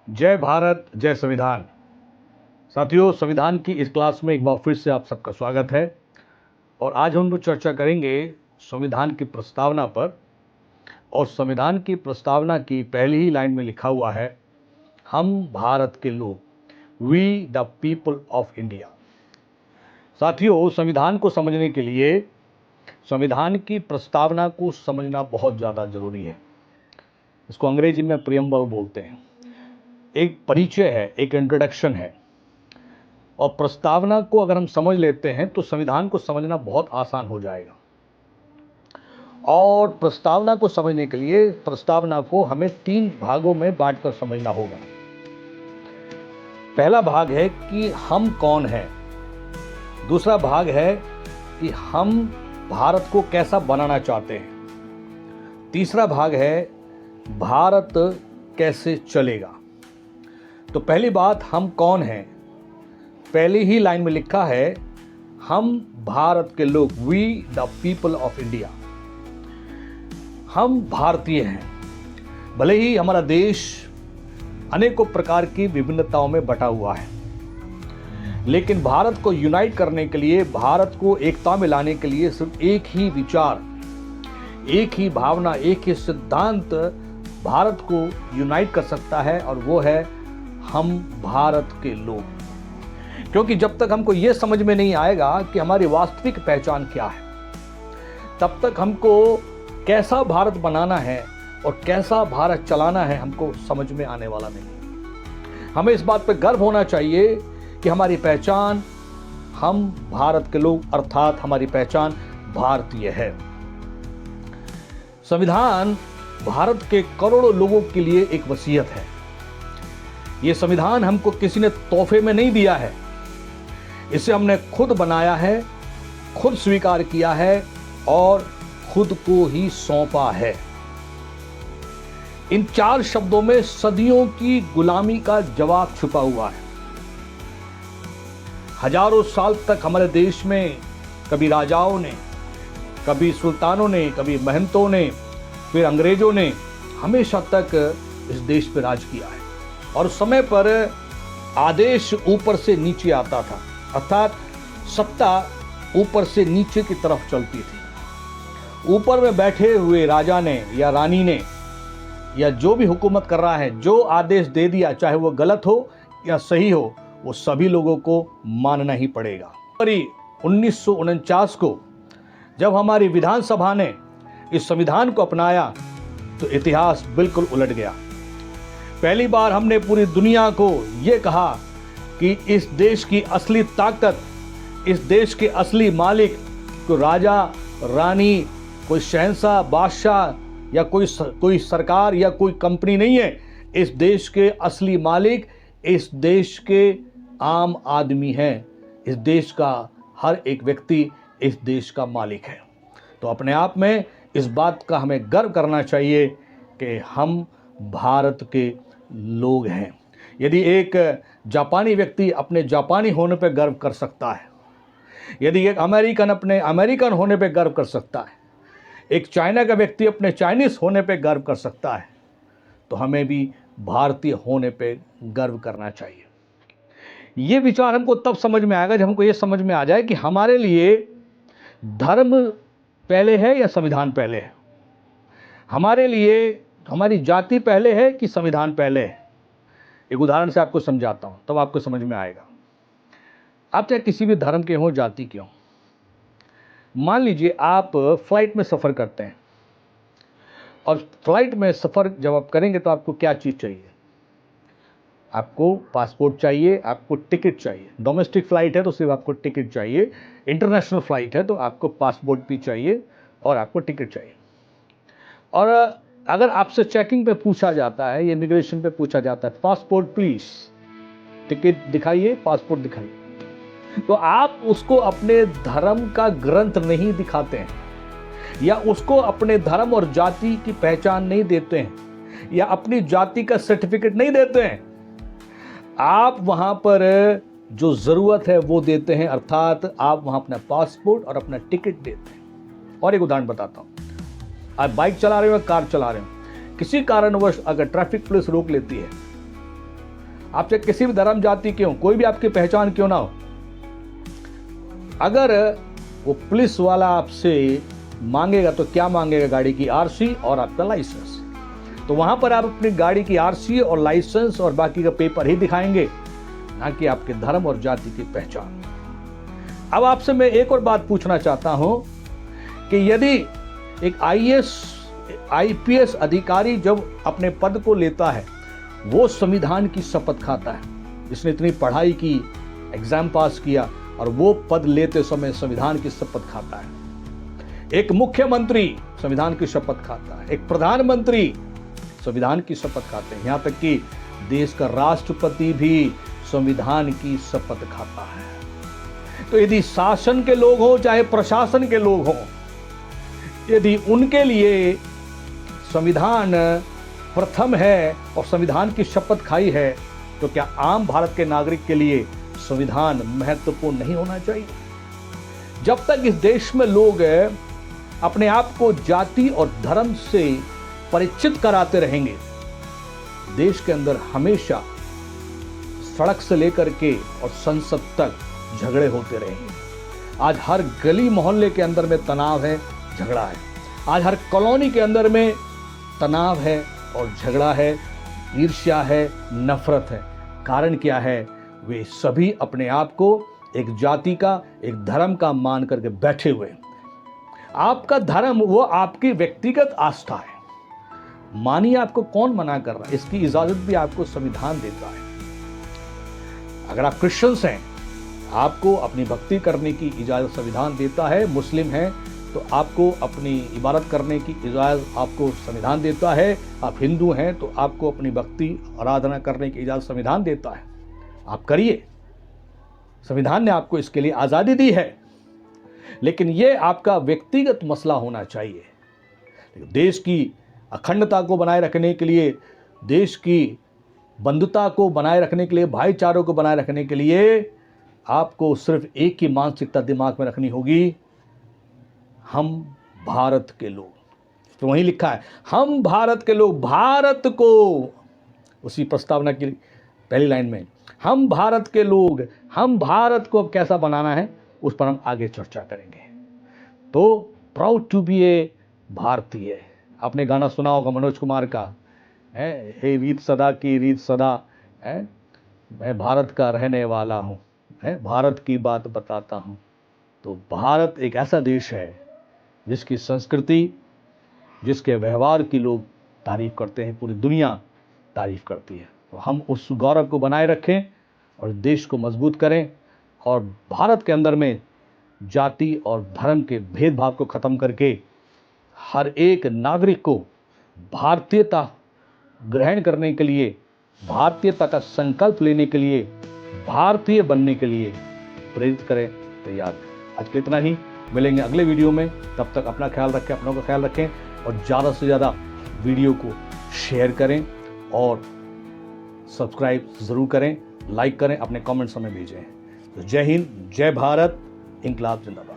जय भारत, जय संविधान। साथियों, संविधान की इस क्लास में एक बार फिर से आप सबका स्वागत है। और आज हम लोग चर्चा करेंगे संविधान की प्रस्तावना पर। और संविधान की प्रस्तावना की पहली ही लाइन में लिखा हुआ है, हम भारत के लोग, we the people of India. साथियों, संविधान को समझने के लिए संविधान की प्रस्तावना को समझना बहुत ज़्यादा जरूरी है। इसको अंग्रेजी में प्रियम्बल बोलते हैं। एक परिचय है, एक इंट्रोडक्शन है। और प्रस्तावना को अगर हम समझ लेते हैं तो संविधान को समझना बहुत आसान हो जाएगा। और प्रस्तावना को समझने के लिए प्रस्तावना को हमें 3 भागों में बांटकर समझना होगा। पहला भाग है कि हम कौन हैं। दूसरा भाग है कि हम भारत को कैसा बनाना चाहते हैं। तीसरा भाग है भारत कैसे चलेगा। तो पहली बात, हम कौन हैं। पहली ही लाइन में लिखा है, हम भारत के लोग, we the people of India. हम भारतीय हैं। भले ही हमारा देश अनेकों प्रकार की विभिन्नताओं में बटा हुआ है, लेकिन भारत को यूनाइट करने के लिए, भारत को एकता में लाने के लिए सिर्फ एक ही विचार, एक ही भावना, एक ही सिद्धांत भारत को यूनाइट कर सकता है, और वो है हम भारत के लोग। क्योंकि जब तक हमको ये समझ में नहीं आएगा कि हमारी वास्तविक पहचान क्या है, तब तक हमको कैसा भारत बनाना है और कैसा भारत चलाना है हमको समझ में आने वाला नहीं। हमें इस बात पर गर्व होना चाहिए कि हमारी पहचान हम भारत के लोग, अर्थात हमारी पहचान भारतीय है। संविधान भारत के करोड़ों लोगों के लिए एक वसीयत है। यह संविधान हमको किसी ने तोहफे में नहीं दिया है। इसे हमने खुद बनाया है, खुद स्वीकार किया है और खुद को ही सौंपा है। इन 4 शब्दों में सदियों की गुलामी का जवाब छुपा हुआ है। हजारों साल तक हमारे देश में कभी राजाओं ने, कभी सुल्तानों ने, कभी महंतों ने, फिर अंग्रेजों ने हमेशा तक इस देश पर राज किया है। और उस समय पर आदेश ऊपर से नीचे आता था, अर्थात सत्ता ऊपर से नीचे की तरफ चलती थी। ऊपर में बैठे हुए राजा ने या रानी ने या जो भी हुकूमत कर रहा है, जो आदेश दे दिया, चाहे वो गलत हो या सही हो, वो सभी लोगों को मानना ही पड़ेगा। 1949 को जब हमारी विधानसभा ने इस संविधान को अपनाया तो इतिहास बिल्कुल उलट गया। पहली बार हमने पूरी दुनिया को यह कहा कि इस देश की असली ताकत, इस देश के असली मालिक कोई राजा, रानी, कोई शहंशाह, बादशाह या कोई सरकार या कोई कंपनी नहीं है। इस देश के असली मालिक इस देश के आम आदमी हैं। इस देश का हर एक व्यक्ति इस देश का मालिक है। तो अपने आप में इस बात का हमें गर्व करना चाहिए कि हम भारत के लोग हैं। यदि एक जापानी व्यक्ति अपने जापानी होने पर गर्व कर सकता है, यदि एक अमेरिकन अपने अमेरिकन होने पर गर्व कर सकता है, एक चाइना का व्यक्ति अपने चाइनीज होने पर गर्व कर सकता है, तो हमें भी भारतीय होने पर गर्व करना चाहिए। ये विचार हमको तब समझ में आएगा जब हमको ये समझ में आ जाए कि हमारे लिए धर्म पहले है या संविधान पहले है। हमारे लिए हमारी जाति पहले है कि संविधान पहले है। एक उदाहरण से आपको समझाता हूँ, तब आपको समझ में आएगा। आप चाहे किसी भी धर्म के हों, जाति के हों, मान लीजिए आप फ्लाइट में सफ़र करते हैं, और फ्लाइट में सफ़र जब आप करेंगे तो आपको क्या चीज़ चाहिए? आपको पासपोर्ट चाहिए, आपको टिकट चाहिए। डोमेस्टिक फ़्लाइट है तो सिर्फ आपको टिकट चाहिए, इंटरनेशनल फ़्लाइट है तो आपको पासपोर्ट भी चाहिए और आपको टिकट चाहिए। और अगर आपसे चेकिंग पे पूछा जाता है, इमिग्रेशन पे पूछा जाता है, पासपोर्ट प्लीज़, टिकट दिखाइए, पासपोर्ट दिखाइए, तो आप उसको अपने धर्म का ग्रंथ नहीं दिखाते हैं, या उसको अपने धर्म और जाति की पहचान नहीं देते हैं, या अपनी जाति का सर्टिफिकेट नहीं देते हैं। आप वहाँ पर जो ज़रूरत है वो देते हैं, अर्थात आप वहाँ अपना पासपोर्ट और अपना टिकट देते हैं। और एक उदाहरण बताता हूँ। आप बाइक चला रहे हो या कार चला रहे हो, किसी कारणवश अगर ट्रैफिक पुलिस रोक लेती है आप चाहे किसी भी धर्म जाति के हो, कोई भी आपकी पहचान क्यों ना हो, अगर वो पुलिस वाला आपसे मांगेगा तो क्या मांगेगा? गाड़ी की आरसी और आपका लाइसेंस। तो वहां पर आप अपनी गाड़ी की आरसी और लाइसेंस और बाकी का पेपर ही दिखाएंगे, ना कि आपके धर्म और जाति की पहचान। अब आपसे मैं एक और बात पूछना चाहता हूं कि यदि एक आईपीएस अधिकारी जब अपने पद को लेता है, वो संविधान की शपथ खाता है, जिसने इतनी पढ़ाई की, एग्जाम पास किया, और वो पद लेते समय संविधान की शपथ खाता है। एक मुख्यमंत्री संविधान की शपथ खाता है, एक प्रधानमंत्री संविधान की शपथ खाते हैं, यहां तक कि देश का राष्ट्रपति भी संविधान की शपथ खाता है। तो यदि शासन के लोग हो चाहे प्रशासन के लोग हो, यदि उनके लिए संविधान प्रथम है और संविधान की शपथ खाई है, तो क्या आम भारत के नागरिक के लिए संविधान महत्वपूर्ण नहीं होना चाहिए? जब तक इस देश में लोग अपने आप को जाति और धर्म से परिचित कराते रहेंगे, देश के अंदर हमेशा सड़क से लेकर के और संसद तक झगड़े होते रहेंगे। आज हर गली मोहल्ले के अंदर में तनाव है, झगड़ा है। आज हर कॉलोनी के अंदर में तनाव है और झगड़ा है, ईर्ष्या है, नफरत है। कारण क्या है? वे सभी अपने आप को एक जाति का, एक धर्म का मान करके बैठे हुए। आपका धर्म वो आपकी व्यक्तिगत आस्था है, मानिए आपको कौन मना कर रहा है, इसकी इजाजत भी आपको संविधान देता है। अगर आप क्रिश्चियंस हैं, आपको अपनी भक्ति करने की इजाजत संविधान देता है। मुस्लिम हैं तो आपको अपनी इबादत करने की इजाजत आपको संविधान देता है। आप हिंदू हैं तो आपको अपनी भक्ति आराधना करने की इजाजत संविधान देता है। आप करिए, संविधान ने आपको इसके लिए आज़ादी दी है, लेकिन ये आपका व्यक्तिगत मसला होना चाहिए। देश की अखंडता को बनाए रखने के लिए, देश की बंधुता को बनाए रखने के लिए, भाईचारों को बनाए रखने के लिए आपको सिर्फ एक ही मानसिकता दिमाग में रखनी होगी, हम भारत के लोग। तो वहीं लिखा है हम भारत के लोग। भारत को, उसी प्रस्तावना की पहली लाइन में, हम भारत के लोग, हम भारत को अब कैसा बनाना है उस पर हम आगे चर्चा करेंगे। तो प्राउड टू बी ए भारतीय। आपने गाना सुना होगा मनोज कुमार का, हे रीत सदा की रीत सदा, मैं भारत का रहने वाला हूँ, भारत की बात बताता हूँ। तो भारत एक ऐसा देश है जिसकी संस्कृति, जिसके व्यवहार की लोग तारीफ करते हैं, पूरी दुनिया तारीफ करती है। तो हम उस गौरव को बनाए रखें और देश को मजबूत करें, और भारत के अंदर में जाति और धर्म के भेदभाव को ख़त्म करके हर एक नागरिक को भारतीयता ग्रहण करने के लिए, भारतीयता का संकल्प लेने के लिए, भारतीय बनने के लिए प्रेरित करें, तैयार। आज के इतना ही, मिलेंगे अगले वीडियो में। तब तक अपना ख्याल रखें, अपनों का ख्याल रखें, और ज़्यादा से ज़्यादा वीडियो को शेयर करें और सब्सक्राइब ज़रूर करें, लाइक करें, अपने कमेंट्स हमें भेजें। तो जय हिंद, जय भारत, इंकलाब जिंदाबाद।